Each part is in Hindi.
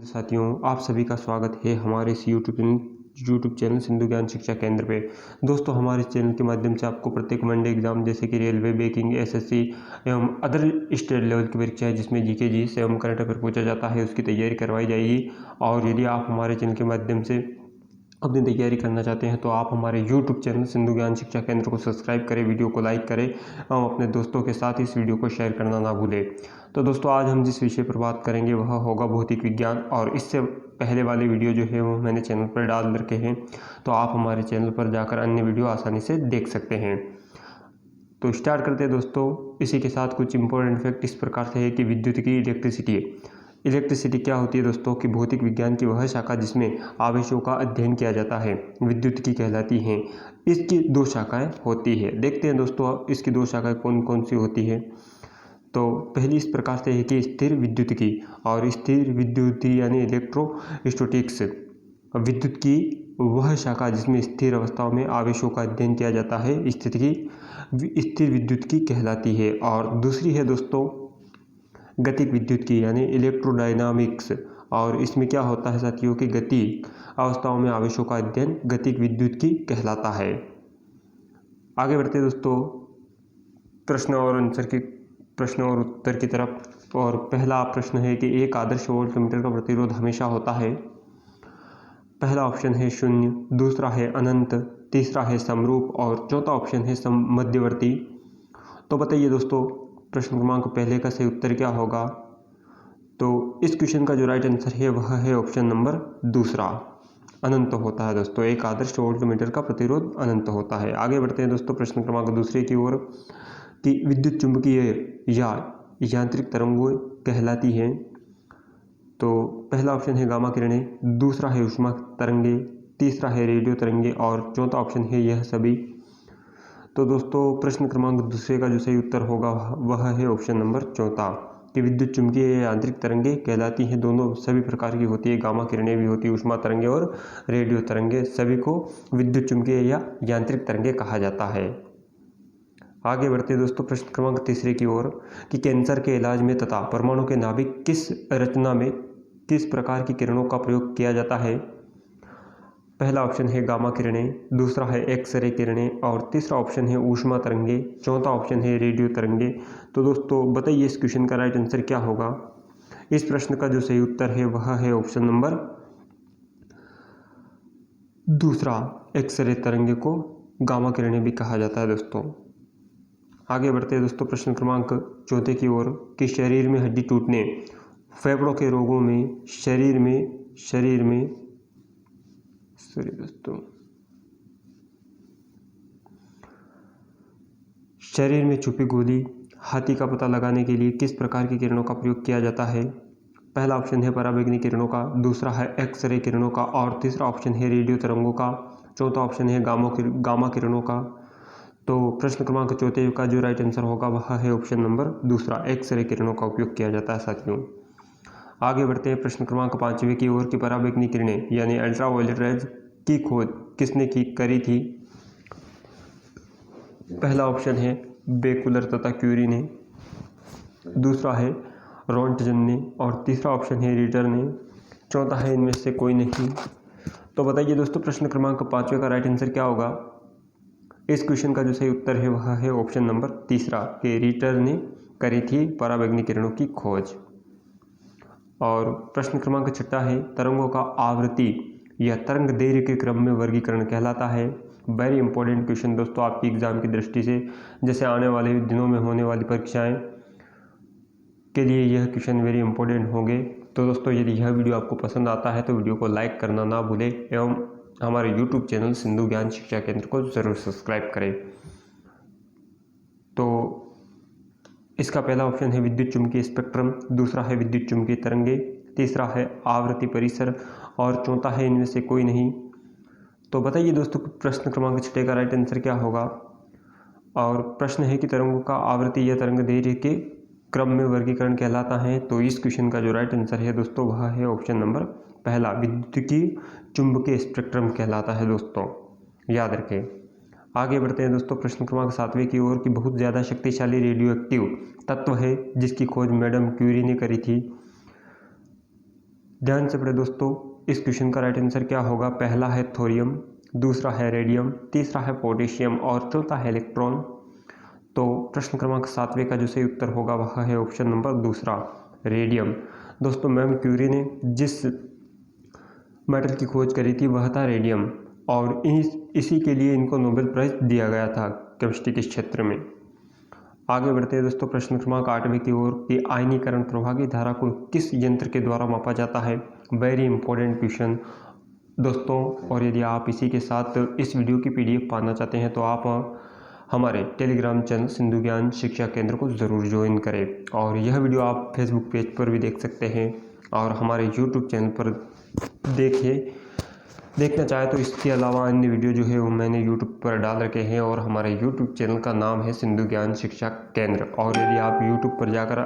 साथियों, आप सभी का स्वागत है हमारे इस यूट्यूब चैनल सिंधु ज्ञान शिक्षा केंद्र पे। दोस्तों, हमारे चैनल के माध्यम से आपको प्रत्येक मंडे एग्जाम जैसे कि रेलवे, बेकिंग, एसएससी एवं अदर स्टेट लेवल की परीक्षाएं जिसमें जीके, जीएस एवं करंट अफेयर पूछा जाता है, उसकी तैयारी करवाई जाएगी। और यदि आप हमारे चैनल के माध्यम से अपनी तैयारी करना चाहते हैं तो आप हमारे यूट्यूब चैनल सिंधु ज्ञान शिक्षा केंद्र को सब्सक्राइब करें, वीडियो को लाइक करें और अपने दोस्तों के साथ इस वीडियो को शेयर करना ना भूलें। तो दोस्तों, आज हम जिस विषय पर बात करेंगे वह होगा भौतिक विज्ञान। और इससे पहले वाले वीडियो जो है वो मैंने चैनल पर डाल रखे हैं, तो आप हमारे चैनल पर जाकर अन्य वीडियो आसानी से देख सकते हैं। तो स्टार्ट करते हैं दोस्तों। इसी के साथ कुछ इंपॉर्टेंट फैक्ट इस प्रकार से है कि विद्युत की इलेक्ट्रिसिटी क्या होती है दोस्तों कि भौतिक विज्ञान की वह शाखा जिसमें आवेशों का अध्ययन किया जाता है विद्युत की कहलाती है। इसकी दो शाखाएं होती है। देखते हैं दोस्तों इसकी दो शाखाएं कौन कौन सी होती है। तो पहली इस प्रकार से है कि स्थिर विद्युत की, और स्थिर विद्युत यानी इलेक्ट्रोस्टैटिक्स विद्युत की वह शाखा जिसमें स्थिर अवस्थाओं में आवेशों का अध्ययन किया जाता है स्थिर विद्युत की कहलाती है। और दूसरी है दोस्तों गतिक विद्युत की यानी इलेक्ट्रोडायनामिक्स, और इसमें क्या होता है साथियों कि गति अवस्थाओं में आवेशों का अध्ययन गतिक विद्युत की कहलाता है। आगे बढ़ते हैं दोस्तों प्रश्न और उत्तर की तरफ। और पहला प्रश्न है कि एक आदर्श वोल्टमीटर का प्रतिरोध हमेशा होता है। पहला ऑप्शन है 0, दूसरा है अनंत, तीसरा है समरूप और चौथा ऑप्शन है मध्यवर्ती। तो बताइए दोस्तों प्रश्न क्रमांक पहले का सही उत्तर क्या होगा। तो इस क्वेश्चन का जो राइट आंसर है वह है ऑप्शन नंबर दूसरा, अनंत होता है दोस्तों। एक आदर्श वोल्टमीटर का प्रतिरोध अनंत होता है। आगे बढ़ते हैं दोस्तों प्रश्न क्रमांक दूसरे की ओर कि विद्युत चुंबकीय या यांत्रिक तरंगें कहलाती हैं। तो पहला ऑप्शन है गामा किरणें, दूसरा है ऊष्मा तरंगे, तीसरा है रेडियो तरंगे और चौथा ऑप्शन है यह सभी। तो दोस्तों प्रश्न क्रमांक दूसरे का जो सही उत्तर होगा वह है ऑप्शन नंबर चौथा कि विद्युत चुंबकीय या यांत्रिक तरंगे कहलाती हैं। दोनों सभी प्रकार की होती है, गामा किरणें भी होती है, ऊष्मा तरंगे और रेडियो तरंगे, सभी को विद्युत चुंबकीय या यांत्रिक तरंगे कहा जाता है। आगे बढ़ते दोस्तों प्रश्न क्रमांक तीसरे की ओर कि कैंसर के इलाज में तथा परमाणु के नाभिक किस रचना में किस प्रकार की किरणों का प्रयोग किया जाता है। पहला ऑप्शन है गामा किरणें, दूसरा है एक्सरे किरणें और तीसरा ऑप्शन है ऊष्मा तरंगे, चौथा ऑप्शन है रेडियो तरंगे। तो दोस्तों बताइए इस क्वेश्चन का राइट आंसर क्या होगा। इस प्रश्न का जो सही उत्तर है वह है ऑप्शन नंबर दूसरा, एक्सरे तरंगे को गामा किरणें भी कहा जाता है दोस्तों। आगे बढ़ते हैं दोस्तों प्रश्न क्रमांक चौथे की ओर कि शरीर में हड्डी टूटने, फेफड़ों के रोगों में, शरीर में छुपी गोली हाथी का पता लगाने के लिए किस प्रकार की किरणों का प्रयोग किया जाता है। पहला ऑप्शन है पराबैंगनी किरणों का, दूसरा है एक्सरे किरणों का और तीसरा ऑप्शन है रेडियो तरंगों का, चौथा ऑप्शन है गामा किरणों का। तो प्रश्न क्रमांक चौथे का जो राइट आंसर होगा वह है ऑप्शन नंबर दूसरा, एक्सरे किरणों का उपयोग किया जाता है साथियों। आगे बढ़ते हैं प्रश्न क्रमांक पांचवें की ओर कि पराबैंगनी किरणें यानी अल्ट्रावायलेट रेज की खोज किसने करी थी। पहला ऑप्शन है बेकुलर तथा क्यूरी ने, दूसरा है रोंटजन ने और तीसरा ऑप्शन है रीटर ने, चौथा है इनमें से कोई नहीं। तो बताइए दोस्तों प्रश्न क्रमांक पांचवें का राइट आंसर क्या होगा। इस क्वेश्चन का जो सही उत्तर है वह है ऑप्शन नंबर तीसरा कि रीटर ने करी थी पराबैंगनी किरणों की खोज। और प्रश्न क्रमांक छठा है तरंगों का आवृत्ति या तरंग दैर्घ्य के क्रम में वर्गीकरण कहलाता है। वेरी इंपॉर्टेंट क्वेश्चन दोस्तों आपकी एग्जाम की दृष्टि से, जैसे आने वाले दिनों में होने वाली परीक्षाएं के लिए यह क्वेश्चन वेरी इंपॉर्टेंट होंगे। तो दोस्तों यदि यह वीडियो आपको पसंद आता है तो वीडियो को लाइक करना ना भूलें एवं हमारे यूट्यूब चैनल सिंधु ज्ञान शिक्षा केंद्र को ज़रूर सब्सक्राइब करें। तो इसका पहला ऑप्शन है विद्युत चुम्बकीय स्पेक्ट्रम, दूसरा है विद्युत चुम्बकीय तरंगे, तीसरा है आवृत्ति परिसर और चौथा है इनमें से कोई नहीं। तो बताइए दोस्तों प्रश्न क्रमांक छठे का राइट आंसर क्या होगा। और प्रश्न है कि तरंगों का आवृत्ति या तरंग दैर्घ्य के क्रम में वर्गीकरण कहलाता है। तो इस क्वेश्चन का जो राइट आंसर है दोस्तों वह है ऑप्शन नंबर पहला, विद्युत चुम्बकीय स्पेक्ट्रम कहलाता है दोस्तों, याद रखें। आगे बढ़ते हैं दोस्तों प्रश्न क्रमांक सातवें की ओर कि बहुत ज़्यादा शक्तिशाली रेडियो एक्टिव तत्व है जिसकी खोज मैडम क्यूरी ने करी थी। ध्यान से पढ़े दोस्तों। इस क्वेश्चन का राइट आंसर क्या होगा? पहला है थोरियम, दूसरा है रेडियम, तीसरा है पोटेशियम और चौथा है इलेक्ट्रॉन। तो प्रश्न क्रमांक 7वें का जो सही उत्तर होगा वह है ऑप्शन नंबर दूसरा, रेडियम। दोस्तों मैम क्यूरी ने जिस मेटल की खोज करी थी वह था रेडियम, और इसी के लिए इनको नोबेल प्राइज दिया गया था केमिस्ट्री के क्षेत्र में। आगे बढ़ते हैं दोस्तों प्रश्न क्रमांक 8वें की ओर कि आयनीकरण प्रवाह की धारा को किस यंत्र के द्वारा मापा जाता है? वेरी इंपॉर्टेंट क्वेश्चन दोस्तों। और यदि आप इसी के साथ इस वीडियो की PDF पाना चाहते हैं तो आप हमारे टेलीग्राम चैनल सिंधु ज्ञान शिक्षा केंद्र को ज़रूर ज्वाइन करें। और यह वीडियो आप फेसबुक पेज पर भी देख सकते हैं और हमारे यूट्यूब चैनल पर देखना चाहे तो इसके अलावा अन्य वीडियो जो है वो मैंने यूट्यूब पर डाल रखे हैं। और हमारे यूट्यूब चैनल का नाम है सिंधु ज्ञान शिक्षा केंद्र। और यदि आप यूट्यूब पर जाकर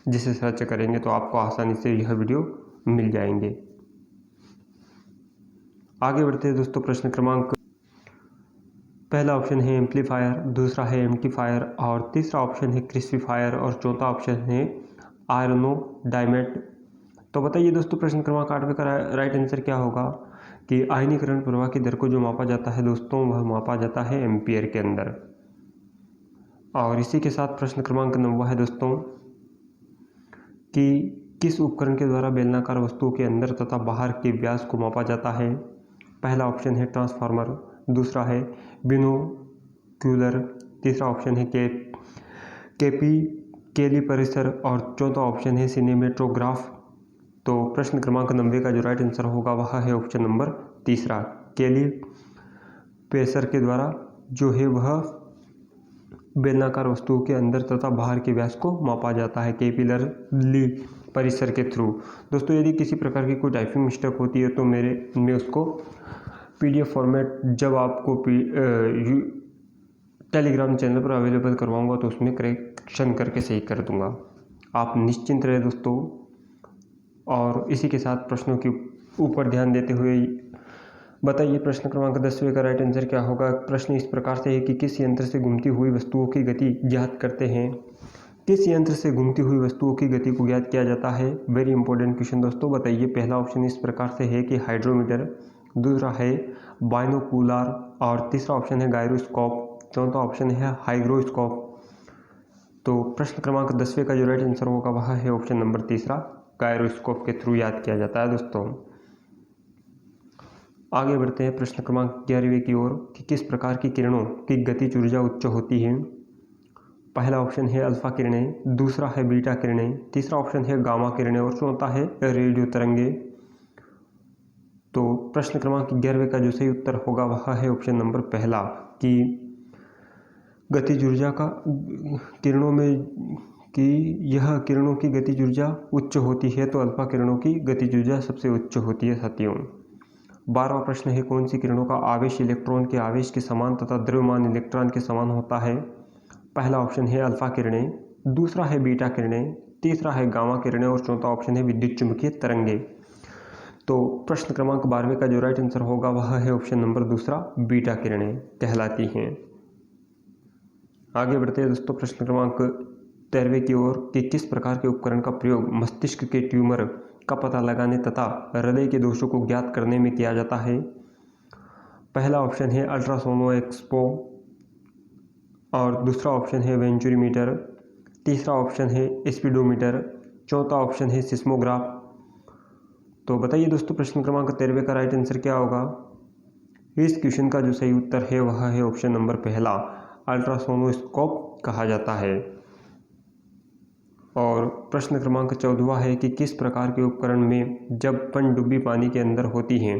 जिसे सर्च करेंगे तो आपको आसानी से यह वीडियो मिल जाएंगे। आगे बढ़ते हैं दोस्तों प्रश्न क्रमांक, पहला ऑप्शन है एम्पलीफायर, दूसरा है एम्पलीफायर और तीसरा ऑप्शन है क्रिस्पीफायर और चौथा ऑप्शन है आयरोनोडायमेट। तो बताइए दोस्तों प्रश्न क्रमांक 8वें का राइट आंसर क्या होगा कि आयनीकरण प्रवाह की दर को जो मापा जाता है दोस्तों वह मापा जाता है एम्पियर के अंदर। और इसी के साथ प्रश्न क्रमांक 9 है दोस्तों कि किस उपकरण के द्वारा बेलनाकार वस्तुओं के अंदर तथा बाहर के व्यास को मापा जाता है? पहला ऑप्शन है ट्रांसफार्मर, दूसरा है बिनोक्यूलर, तीसरा ऑप्शन है कैलिपरिसर और चौथा ऑप्शन है सिनेमेटोग्राफ। तो प्रश्न क्रमांक 90 का जो राइट आंसर होगा वह है ऑप्शन नंबर तीसरा, कैलिपरिसर के द्वारा जो है वह बेलनाकार वस्तुओं के अंदर तथा बाहर के व्यास को मापा जाता है कैपिलरी परिसर के थ्रू। दोस्तों यदि किसी प्रकार की कोई टाइपिंग मिस्टेक होती है तो मैं उसको PDF फॉर्मेट जब आपको टेलीग्राम चैनल पर अवेलेबल करवाऊंगा तो उसमें करेक्शन करके सही कर दूंगा। आप निश्चिंत रहे दोस्तों। और इसी के साथ प्रश्नों के ऊपर ध्यान देते हुए बताइए प्रश्न क्रमांक 10वें का राइट आंसर क्या होगा? प्रश्न इस प्रकार से है कि किस यंत्र से घूमती हुई वस्तुओं की गति ज्ञात करते हैं? किस यंत्र से घूमती हुई वस्तुओं की गति को ज्ञात किया जाता है? वेरी इंपॉर्टेंट क्वेश्चन दोस्तों। बताइए पहला ऑप्शन इस प्रकार से है कि हाइड्रोमीटर, दूसरा है बाइनोकुलर और तीसरा ऑप्शन है गायरोस्कोप, चौथा ऑप्शन है हाइग्रोस्कोप। तो प्रश्न क्रमांक 10वें का जो राइट आंसर होगा वह है ऑप्शन नंबर तीसरा, गायरोस्कोप के थ्रू याद किया जाता है दोस्तों। आगे बढ़ते हैं प्रश्न क्रमांक 11वें की ओर कि किस प्रकार की किरणों की गतिज ऊर्जा उच्च होती है? पहला ऑप्शन है अल्फा किरणें, दूसरा है बीटा किरणें, तीसरा ऑप्शन है गामा किरणें और चौथा है रेडियो तरंगे। तो प्रश्न क्रमांक 11वें का जो सही उत्तर होगा वह है ऑप्शन नंबर पहला कि गतिज ऊर्जा का किरणों में कि यह किरणों की गतिज ऊर्जा उच्च होती है तो अल्फा किरणों की गतिज ऊर्जा सबसे उच्च होती है साथियों। 12वां प्रश्न है कौन सी किरणों का आवेश इलेक्ट्रॉन के आवेश के समान तथा द्रव्यमान इलेक्ट्रॉन के समान होता है? पहला ऑप्शन है अल्फा किरणें, दूसरा है बीटा किरणें, तीसरा है गामा किरणें और चौथा ऑप्शन है विद्युत चुंबकीय तरंगे। तो प्रश्न क्रमांक 12वें का जो राइट आंसर होगा वह है ऑप्शन नंबर दूसरा, बीटा किरणें कहलाती हैं। आगे बढ़ते हैं दोस्तों प्रश्न क्रमांक 13वें की ओर कि किस प्रकार के उपकरण का प्रयोग मस्तिष्क के ट्यूमर का पता लगाने तथा हृदय के दोषों को ज्ञात करने में किया जाता है? पहला ऑप्शन है अल्ट्रासोनोस्कोप और दूसरा ऑप्शन है वेंचुरीमीटर, तीसरा ऑप्शन है स्पीडोमीटर, चौथा ऑप्शन है सिस्मोग्राफ। तो बताइए दोस्तों प्रश्न क्रमांक 13वें का राइट आंसर क्या होगा? इस क्वेश्चन का जो सही उत्तर है वह है ऑप्शन नंबर पहला, अल्ट्रासोनोस्कोप कहा जाता है। और प्रश्न क्रमांक 14वां है कि किस प्रकार के उपकरण में जब पनडुब्बी पानी के अंदर होती हैं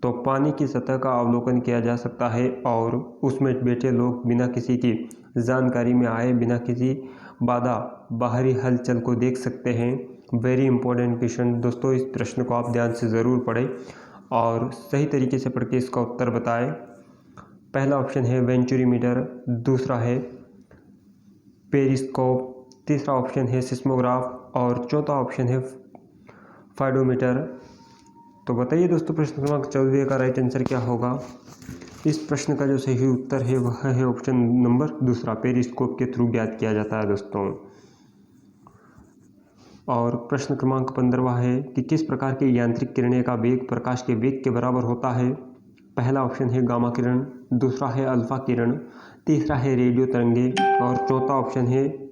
तो पानी की सतह का अवलोकन किया जा सकता है और उसमें बैठे लोग बिना किसी की जानकारी में आए बिना किसी बाधा बाहरी हलचल को देख सकते हैं? वेरी इंपॉर्टेंट क्वेश्चन दोस्तों। इस प्रश्न को आप ध्यान से ज़रूर पढ़ें और सही तरीके से पढ़ के इसका उत्तर बताएं। पहला ऑप्शन है वेंचुरीमीटर, दूसरा है पेरिस्कोप, तीसरा ऑप्शन है सिस्मोग्राफ और चौथा ऑप्शन है फाइडोमीटर। तो बताइए दोस्तों प्रश्न क्रमांक 14 का राइट आंसर क्या होगा? इस प्रश्न का जो सही उत्तर है वह है ऑप्शन नंबर दूसरा, पेरिस्कोप के थ्रू ज्ञात किया जाता है दोस्तों। और प्रश्न क्रमांक 15वां है कि किस प्रकार की यांत्रिक किरणें का वेग प्रकाश के वेग के बराबर होता है। पहला ऑप्शन है गामा किरण, दूसरा है अल्फा किरण, तीसरा है रेडियो तरंगे और चौथा ऑप्शन है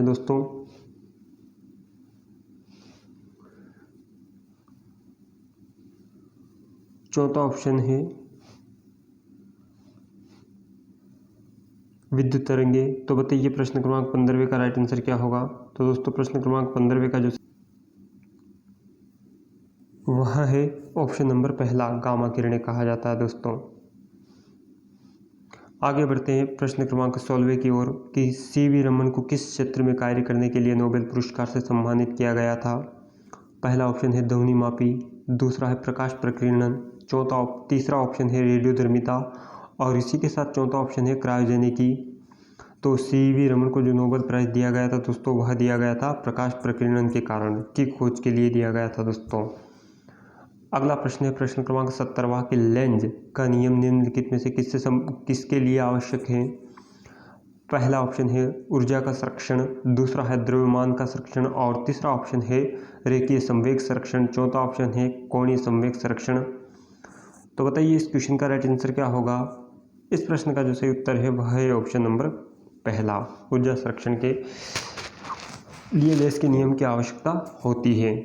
दोस्तों विद्युत तरंगे। तो बताइए प्रश्न क्रमांक 15वें का राइट आंसर क्या होगा। तो दोस्तों प्रश्न क्रमांक 15वें का जो वह है ऑप्शन नंबर पहला, गामा किरणें कहा जाता है दोस्तों। आगे बढ़ते हैं प्रश्न क्रमांक 16वें की ओर कि सीवी रमन को किस क्षेत्र में कार्य करने के लिए नोबेल पुरस्कार से सम्मानित किया गया था। पहला ऑप्शन है ध्वनि मापी, दूसरा है प्रकाश प्रकीर्णन, तीसरा ऑप्शन है रेडियोधर्मिता और इसी के साथ चौथा ऑप्शन है क्रायोजेनिकी। तो सीवी रमन को जो नोबेल प्राइज दिया गया था दोस्तों वह दिया गया था प्रकाश प्रकीर्णन के कारण की खोज के लिए दिया गया था दोस्तों। अगला प्रश्न है प्रश्न क्रमांक 17वां कि लेंज का नियम निम्नलिखित में से किसके लिए आवश्यक है। पहला ऑप्शन है ऊर्जा का संरक्षण, दूसरा है द्रव्यमान का संरक्षण और तीसरा ऑप्शन है रेखीय संवेग संरक्षण, चौथा ऑप्शन है कोणीय संवेग संरक्षण। तो बताइए इस क्वेश्चन का राइट आंसर क्या होगा। इस प्रश्न का जो सही उत्तर है वह है ऑप्शन नंबर पहला, ऊर्जा संरक्षण के लिए लेंज के नियम की आवश्यकता होती है।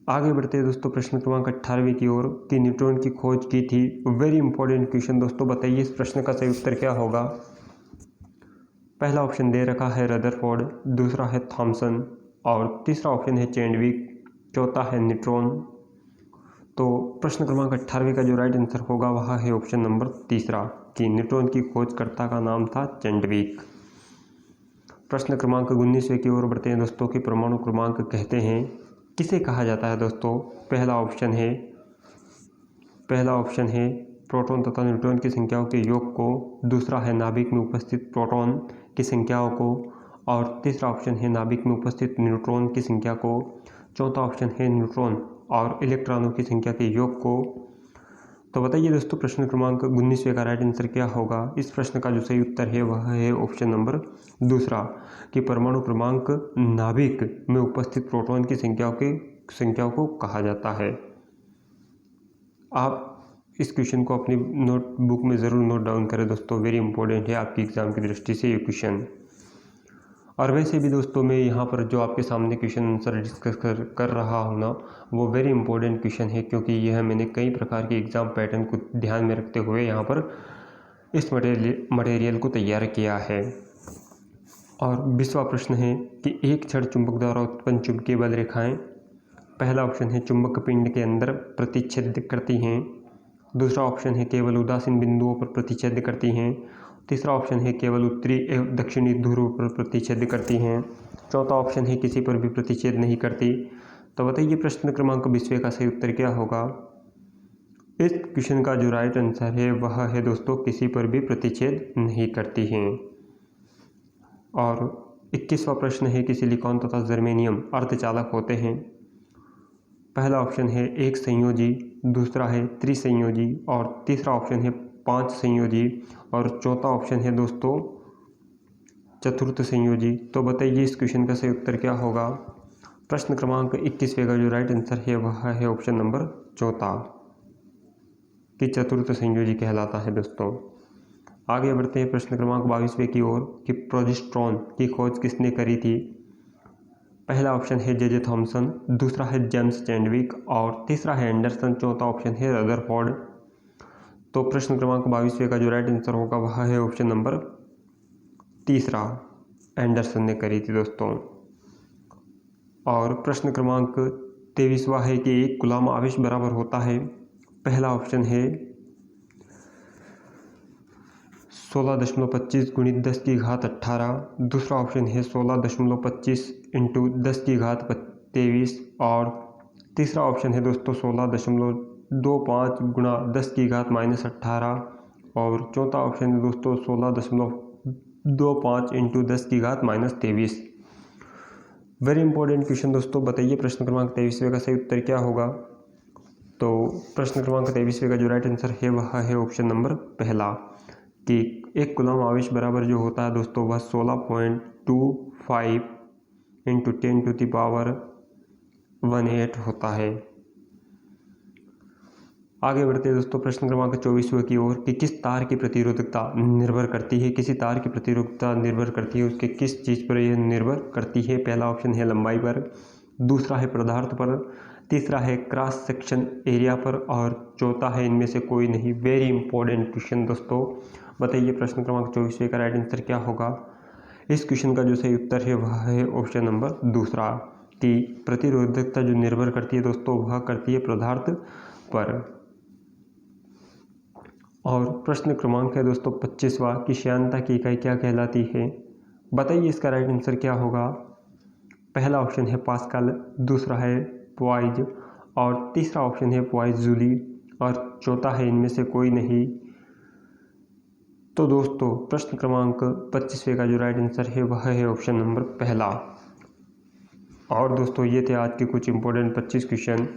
आगे बढ़ते हैं दोस्तों प्रश्न क्रमांक 18वें की ओर कि न्यूट्रॉन की खोज की थी। वेरी इंपॉर्टेंट क्वेश्चन दोस्तों, बताइए इस प्रश्न का सही उत्तर क्या होगा। पहला ऑप्शन दे रखा है रदरफोर्ड, दूसरा है थॉमसन और तीसरा ऑप्शन है चैडविक, चौथा है न्यूट्रॉन। तो प्रश्न क्रमांक 18वें का जो राइट आंसर होगा वह है ऑप्शन नंबर तीसरा कि न्यूट्रॉन की खोजकर्ता का नाम था चैडविक। प्रश्न क्रमांक 19वें की ओर बढ़ते हैं दोस्तों कि परमाणु क्रमांक कहते हैं किसे कहा जाता है दोस्तों। पहला ऑप्शन है प्रोटॉन तथा न्यूट्रॉन की संख्याओं के योग को, दूसरा है नाभिक में उपस्थित प्रोटॉन की संख्याओं को और तीसरा ऑप्शन है नाभिक में उपस्थित न्यूट्रॉन की संख्या को, चौथा ऑप्शन है न्यूट्रॉन और इलेक्ट्रॉनों की संख्या के योग को। तो बताइए दोस्तों प्रश्न क्रमांक 19वें का राइट आंसर क्या होगा। इस प्रश्न का जो सही उत्तर है वह है ऑप्शन नंबर दूसरा कि परमाणु क्रमांक नाभिक में उपस्थित प्रोटॉन की संख्याओं को कहा जाता है। आप इस क्वेश्चन को अपनी नोटबुक में ज़रूर नोट डाउन करें दोस्तों, वेरी इंपॉर्टेंट है आपकी एग्ज़ाम की दृष्टि से ये क्वेश्चन। और वैसे भी दोस्तों मैं यहाँ पर जो आपके सामने क्वेश्चन आंसर डिस्कस कर रहा हूँ ना वो वेरी इंपॉर्टेंट क्वेश्चन है, क्योंकि यह मैंने कई प्रकार के एग्ज़ाम पैटर्न को ध्यान में रखते हुए यहाँ पर इस मटेरियल को तैयार किया है। और 20वां प्रश्न है कि एक छड़ चुंबक द्वारा उत्पन्न चुंबकीय बल रेखाएं। पहला ऑप्शन है चुंबक पिंड के अंदर प्रतिच्छेद करती हैं, दूसरा ऑप्शन है केवल उदासीन बिंदुओं पर प्रतिच्छेद करती हैं, तीसरा ऑप्शन है केवल उत्तरी एवं दक्षिणी ध्रुव पर प्रतिच्छेद करती हैं, चौथा ऑप्शन है किसी पर भी प्रतिच्छेद नहीं करती। तो बताइए प्रश्न क्रमांक 20वें का सही उत्तर क्या होगा। इस क्वेश्चन का जो राइट आंसर है वह है दोस्तों किसी पर भी प्रतिच्छेद नहीं करती हैं। और 21वां प्रश्न है कि सिलिकॉन तथा जर्मेनियम अर्धचालक होते हैं। पहला ऑप्शन है एक संयोजी, दूसरा है त्रिसंयोजी और तीसरा ऑप्शन है 5 संयोजी और चौथा ऑप्शन है दोस्तों चतुर्थ संयोजी। तो बताइए इस क्वेश्चन का सही उत्तर क्या होगा। प्रश्न क्रमांक 21वें का जो राइट आंसर है वह है ऑप्शन नंबर चौथा कि चतुर्थ संयोजी कहलाता है दोस्तों। आगे बढ़ते हैं प्रश्न क्रमांक 22वें की ओर कि प्रोजेस्टेरॉन की खोज किसने करी थी। पहला ऑप्शन है जे थॉमसन, दूसरा है जेम्स चैडविक और तीसरा है एंडरसन, चौथा ऑप्शन है रदरफोर्ड। तो प्रश्न क्रमांक 22वें का जो राइट आंसर होगा वह है ऑप्शन नंबर तीसरा, एंडरसन ने करी थी दोस्तों। और प्रश्न क्रमांक 23वां है कि एक कूलॉम आवेश बराबर होता है। पहला ऑप्शन है 16.25 × 10⁻18, दूसरा ऑप्शन है 16.25 × 10⁻23 और तीसरा ऑप्शन है दोस्तों 16.25 × 10⁻−18 और चौथा ऑप्शन है दोस्तों 16.25 × 10⁻−23। वेरी इंपॉर्टेंट क्वेश्चन दोस्तों, बताइए प्रश्न क्रमांक 23वें का सही उत्तर क्या होगा। तो प्रश्न क्रमांक 23वें का जो राइट आंसर है वह है ऑप्शन नंबर पहला कि एक कूलॉम आवेश बराबर जो होता है दोस्तों वह 16.25 इंटू 10⁻18 होता है। आगे बढ़ते हैं दोस्तों प्रश्न क्रमांक 24 की ओर कि किस तार की प्रतिरोधकता निर्भर करती है। किसी तार की प्रतिरोधकता निर्भर करती है, उसके किस चीज़ पर यह निर्भर करती है। पहला ऑप्शन है लंबाई पर, दूसरा है पदार्थ पर, तीसरा है क्रॉस सेक्शन एरिया पर और चौथा है इनमें से कोई नहीं। वेरी इंपॉर्टेंट क्वेश्चन दोस्तों, बताइए प्रश्न क्रमांक 24 का राइट आंसर क्या होगा। इस क्वेश्चन का जो सही उत्तर है वह है ऑप्शन नंबर दूसरा, कि प्रतिरोधकता जो निर्भर करती है दोस्तों वह करती है पदार्थ पर। और प्रश्न क्रमांक है दोस्तों 25वां, कि श्यानता की इकाई क्या कहलाती है। बताइए इसका राइट आंसर क्या होगा। पहला ऑप्शन है पास्कल, दूसरा है पॉइज और तीसरा ऑप्शन है पॉइज जूली और चौथा है इनमें से कोई नहीं। तो दोस्तों प्रश्न क्रमांक 25वें का जो राइट आंसर है वह है ऑप्शन नंबर पहला। और दोस्तों ये थे आज के कुछ इंपॉर्टेंट 25 क्वेश्चन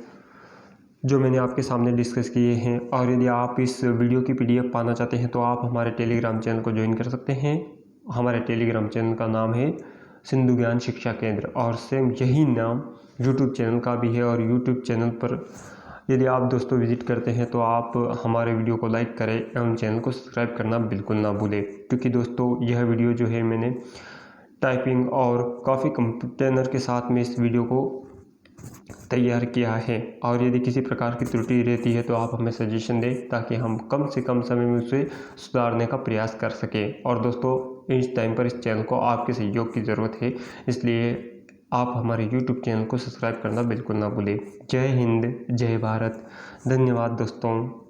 जो मैंने आपके सामने डिस्कस किए हैं। और यदि आप इस वीडियो की PDF पाना चाहते हैं तो आप हमारे टेलीग्राम चैनल को ज्वाइन कर सकते हैं। हमारे टेलीग्राम चैनल का नाम है सिंधु ज्ञान शिक्षा केंद्र और सेम यही नाम यूट्यूब चैनल का भी है। और यूट्यूब चैनल पर यदि आप दोस्तों विजिट करते हैं तो आप हमारे वीडियो को लाइक करें एवं चैनल को सब्सक्राइब करना बिल्कुल ना भूलें, क्योंकि दोस्तों यह वीडियो जो है मैंने टाइपिंग और काफ़ी कंटेनर के साथ में इस वीडियो को तैयार किया है। और यदि किसी प्रकार की त्रुटि रहती है तो आप हमें सजेशन दें ताकि हम कम से कम समय में उसे सुधारने का प्रयास कर सकें। और दोस्तों इस टाइम पर इस चैनल को आपके सहयोग की ज़रूरत है, इसलिए आप हमारे YouTube चैनल को सब्सक्राइब करना बिल्कुल ना भूलें। जय हिंद, जय भारत, धन्यवाद दोस्तों।